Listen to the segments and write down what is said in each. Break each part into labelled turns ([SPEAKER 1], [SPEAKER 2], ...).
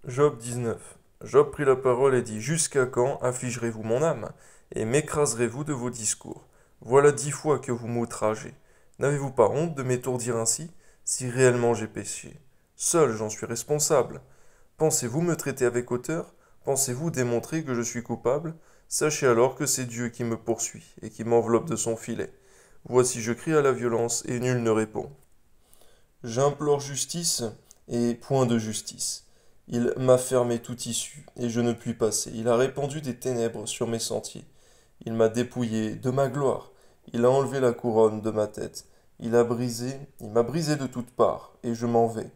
[SPEAKER 1] Job 19. Job prit la parole et dit, Jusqu'à quand affligerez-vous mon âme, et m'écraserez-vous de vos discours? Voilà 10 fois que vous m'outragez. N'avez-vous pas honte de m'étourdir ainsi, si réellement j'ai péché? Seul j'en suis responsable. Pensez-vous me traiter avec hauteur? Pensez-vous démontrer que je suis coupable? Sachez alors que c'est Dieu qui me poursuit, et qui m'enveloppe de son filet. Voici je crie à la violence, et nul ne répond. J'implore justice, et point de justice. Il m'a fermé toute issue, et je ne puis passer. Il a répandu des ténèbres sur mes sentiers. Il m'a dépouillé de ma gloire. Il a enlevé la couronne de ma tête. Il m'a brisé de toutes parts, et je m'en vais.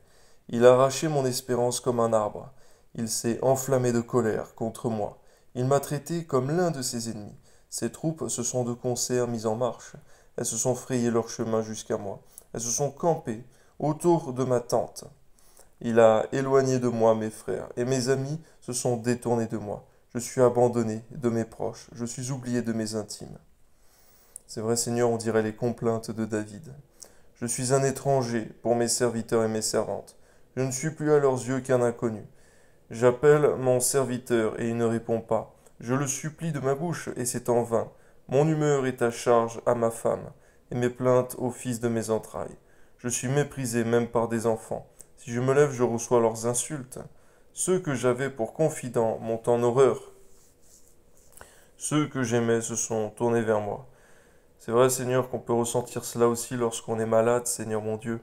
[SPEAKER 1] Il a arraché mon espérance comme un arbre. Il s'est enflammé de colère contre moi. Il m'a traité comme l'un de ses ennemis. Ses troupes se sont de concert mises en marche. Elles se sont frayé leur chemin jusqu'à moi. Elles se sont campées autour de ma tente. Il a éloigné de moi mes frères, et mes amis se sont détournés de moi. Je suis abandonné de mes proches, je suis oublié de mes intimes. C'est vrai, Seigneur, on dirait les complaintes de David. Je suis un étranger pour mes serviteurs et mes servantes. Je ne suis plus à leurs yeux qu'un inconnu. J'appelle mon serviteur et il ne répond pas. Je le supplie de ma bouche et c'est en vain. Mon humeur est à charge à ma femme et mes plaintes au fils de mes entrailles. Je suis méprisé même par des enfants. Si je me lève, je reçois leurs insultes. Ceux que j'avais pour confidents m'ont en horreur. Ceux que j'aimais se sont tournés vers moi. C'est vrai, Seigneur, qu'on peut ressentir cela aussi lorsqu'on est malade, Seigneur mon Dieu.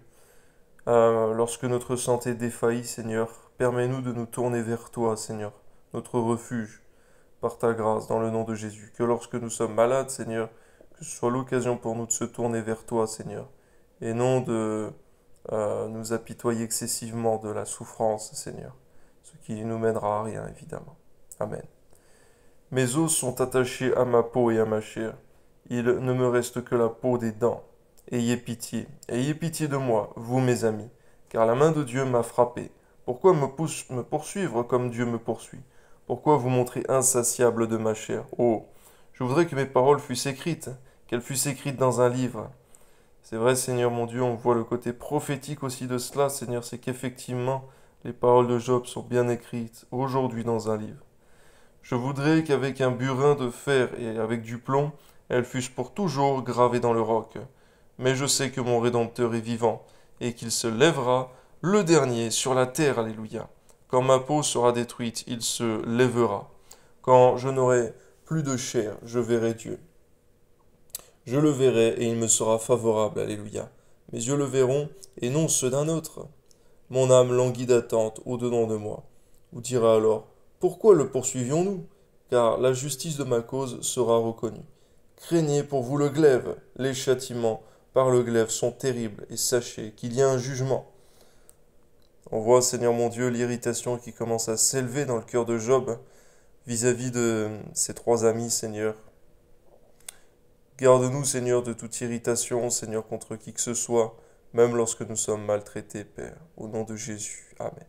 [SPEAKER 1] Lorsque notre santé défaillit, Seigneur, permets-nous de nous tourner vers toi, Seigneur, notre refuge, par ta grâce, dans le nom de Jésus. Que lorsque nous sommes malades, Seigneur, que ce soit l'occasion pour nous de se tourner vers toi, Seigneur, et non de nous apitoyer excessivement de la souffrance, Seigneur, ce qui nous mènera à rien, évidemment. Amen. Mes os sont attachés à ma peau et à ma chair. Il ne me reste que la peau des dents. Ayez pitié de moi, vous mes amis, car la main de Dieu m'a frappé. Pourquoi me poursuivre comme Dieu me poursuit? Pourquoi vous montrer insatiable de ma chair? Oh, je voudrais que mes paroles fussent écrites, qu'elles fussent écrites dans un livre. C'est vrai, Seigneur mon Dieu, on voit le côté prophétique aussi de cela, Seigneur, c'est qu'effectivement, les paroles de Job sont bien écrites aujourd'hui dans un livre. Je voudrais qu'avec un burin de fer et avec du plomb, elles fussent pour toujours gravées dans le roc. Mais je sais que mon Rédempteur est vivant, et qu'il se lèvera, le dernier, sur la terre, alléluia. Quand ma peau sera détruite, il se lèvera. Quand je n'aurai plus de chair, je verrai Dieu. Je le verrai, et il me sera favorable, alléluia. Mes yeux le verront, et non ceux d'un autre. Mon âme languit d'attente au-dedans de moi. Vous direz alors, pourquoi le poursuivions-nous? Car la justice de ma cause sera reconnue. Craignez pour vous le glaive, les châtiments par le glaive sont terribles, et sachez qu'il y a un jugement. On voit, Seigneur mon Dieu, l'irritation qui commence à s'élever dans le cœur de Job vis-à-vis de ses 3 amis, Seigneur. Garde-nous, Seigneur, de toute irritation, Seigneur, contre qui que ce soit, même lorsque nous sommes maltraités, Père. Au nom de Jésus. Amen.